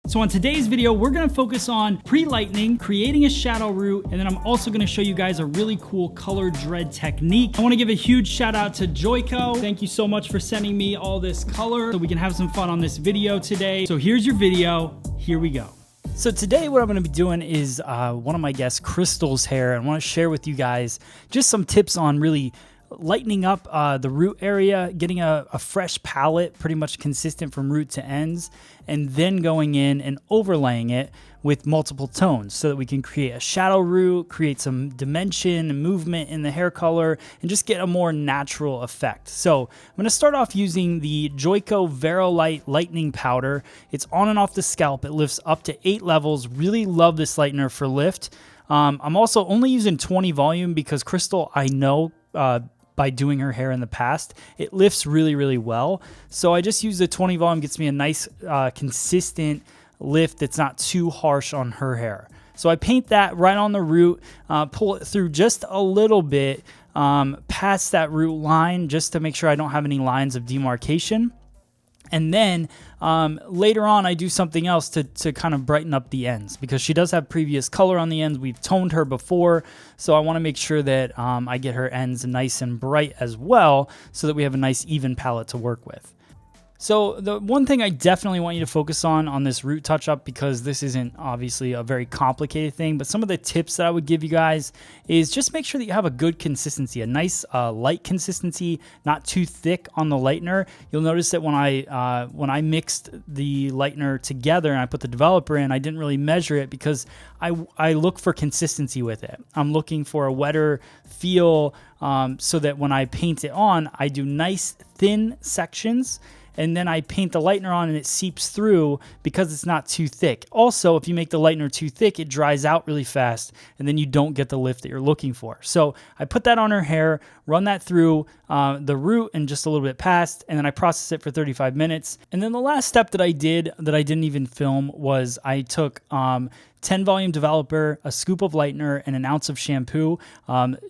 So on today's video, we're gonna focus on pre-lightening, creating a shadow root, and then I'm also gonna show you guys a really cool color dread technique. I wanna give a huge shout out to Joico. Thank you so much for sending me all this color so we can have some fun on this video today. So here's your video, here we go. So today what I'm going to be doing is one of my guests, Crystal's hair. I want to share with you guys just some tips on really lightening up the root area, getting a fresh palette, pretty much consistent from root to ends, and then going in and overlaying it with multiple tones so that we can create a shadow root, create some dimension and movement in the hair color, and just get a more natural effect. So I'm going to start off using the Joico Verolight Lightening Powder. It's on and off the scalp. It lifts up to 8 levels. Really love this lightener for lift. I'm also only using 20 volume because Crystal, I know, by doing her hair in the past, it lifts really, really well. So I just use the 20 volume, gets me a nice consistent lift that's not too harsh on her hair. So I paint that right on the root, pull it through just a little bit past that root line just to make sure I don't have any lines of demarcation. And then later on, I do something else to kind of brighten up the ends because she does have previous color on the ends. We've toned her before, so I want to make sure that I get her ends nice and bright as well so that we have a nice even palette to work with. So the one thing I definitely want you to focus on this root touch-up, because this isn't obviously a very complicated thing, but some of the tips that I would give you guys is just make sure that you have a good consistency, a nice light consistency, not too thick on the lightener. You'll notice that when I mixed the lightener together and I put the developer in, I didn't really measure it because I look for consistency with it. I'm looking for a wetter feel so that when I paint it on, I do nice thin sections, and then I paint the lightener on and it seeps through because it's not too thick. Also, if you make the lightener too thick, it dries out really fast and then you don't get the lift that you're looking for. So I put that on her hair, run that through the root and just a little bit past, and then I process it for 35 minutes. And then the last step that I did that I didn't even film was I took 10 volume developer, a scoop of lightener, and an ounce of shampoo,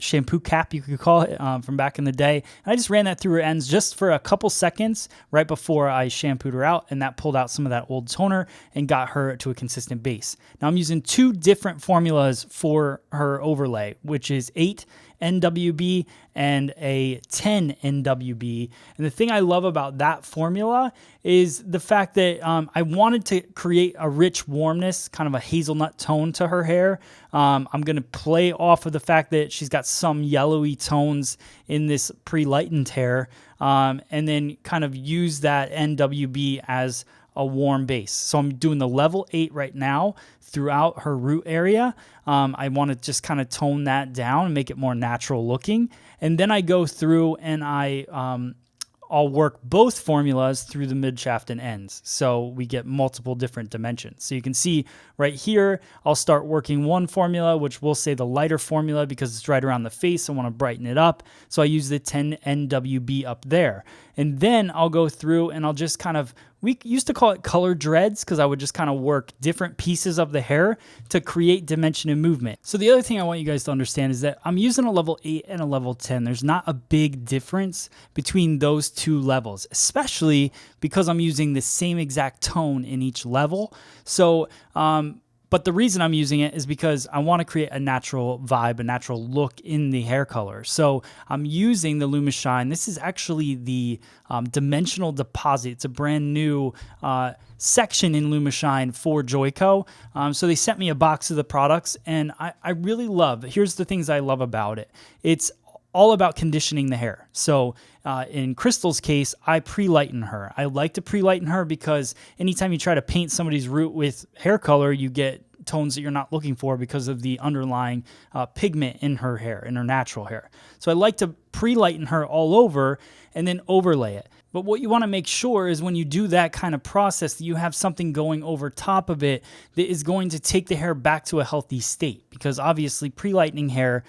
shampoo cap you could call it, from back in the day. And I just ran that through her ends just for a couple seconds right before I shampooed her out, and that pulled out some of that old toner and got her to a consistent base. Now I'm using 2 different formulas for her overlay, which is 8 NWB and a 10 NWB. And the thing I love about that formula is the fact that I wanted to create a rich warmness, kind of a hazelnut tone to her hair. I'm going to play off of the fact that she's got some yellowy tones in this pre-lightened hair, and then kind of use that NWB as a warm base. So I'm doing the level 8 right now throughout her root area. I want to just kind of tone that down and make it more natural looking. And then I go through and I'll work both formulas through the mid shaft and ends, so we get multiple different dimensions. So you can see right here, I'll start working one formula, which we'll say the lighter formula because it's right around the face. I want to brighten it up, so I use the 10 NWB up there. And then I'll go through and I'll just kind of, we used to call it color dreads because I would just kind of work different pieces of the hair to create dimension and movement. So the other thing I want you guys to understand is that I'm using a level 8 and a level 10. There's not a big difference between those 2 levels, especially because I'm using the same exact tone in each level. So, but the reason I'm using it is because I want to create a natural vibe, a natural look in the hair color. So I'm using the LumiShine. This is actually the Dimensional Deposit. It's a brand new section in LumiShine for Joico. So they sent me a box of the products, and I really love, here's the things I love about it. It's all about conditioning the hair. So in Crystal's case, I pre-lighten her. I like to pre-lighten her because anytime you try to paint somebody's root with hair color, you get tones that you're not looking for because of the underlying pigment in her hair, in her natural hair. So I like to pre-lighten her all over and then overlay it. But what you want to make sure is when you do that kind of process, that you have something going over top of it that is going to take the hair back to a healthy state, because obviously pre-lightening hair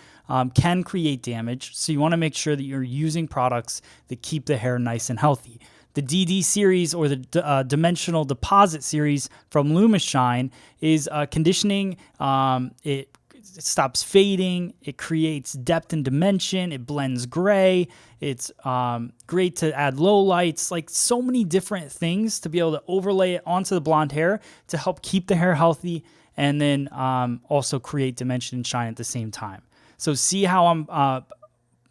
can create damage. So you want to make sure that you're using products that keep the hair nice and healthy. The DD series, or the Dimensional Deposit series from LumiShine, is conditioning. It stops fading. It creates depth and dimension. It blends gray. It's great to add low lights, like so many different things to be able to overlay it onto the blonde hair to help keep the hair healthy and then also create dimension and shine at the same time. So see how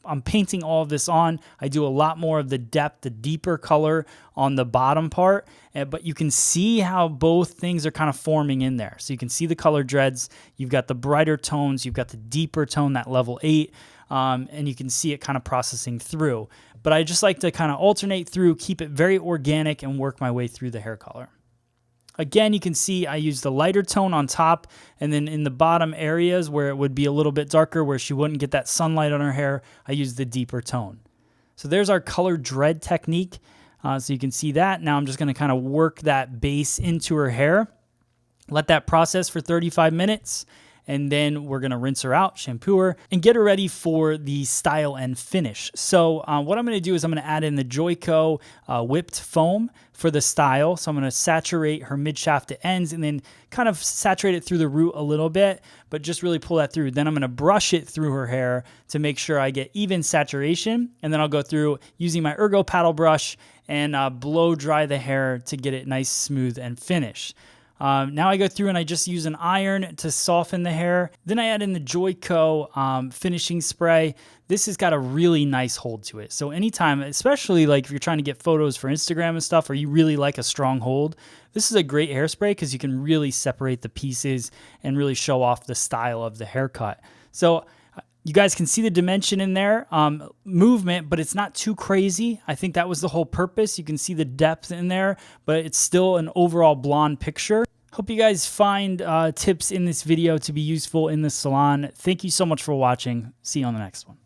I'm painting all of this on. I do a lot more of the depth, the deeper color on the bottom part, but you can see how both things are kind of forming in there. So you can see the color dreads. You've got the brighter tones. You've got the deeper tone, that level 8, and you can see it kind of processing through. But I just like to kind of alternate through, keep it very organic, and work my way through the hair color. Again, you can see I use the lighter tone on top, and then in the bottom areas where it would be a little bit darker, where she wouldn't get that sunlight on her hair, I use the deeper tone. So there's our color dread technique. So you can see that. Now I'm just going to kind of work that base into her hair, let that process for 35 minutes, and then we're going to rinse her out, shampoo her, and get her ready for the style and finish. So what I'm going to do is I'm going to add in the Joico whipped foam for the style. So I'm going to saturate her mid-shaft to ends and then kind of saturate it through the root a little bit, but just really pull that through. Then I'm going to brush it through her hair to make sure I get even saturation. And then I'll go through using my Ergo paddle brush and blow dry the hair to get it nice, smooth, and finished. Now I go through and I just use an iron to soften the hair. Then I add in the Joico finishing spray. This has got a really nice hold to it. So anytime, especially like if you're trying to get photos for Instagram and stuff, or you really like a strong hold, this is a great hairspray because you can really separate the pieces and really show off the style of the haircut. So you guys can see the dimension in there, movement, but it's not too crazy. I think that was the whole purpose. You can see the depth in there, but it's still an overall blonde picture. Hope you guys find tips in this video to be useful in the salon. Thank you so much for watching. See you on the next one.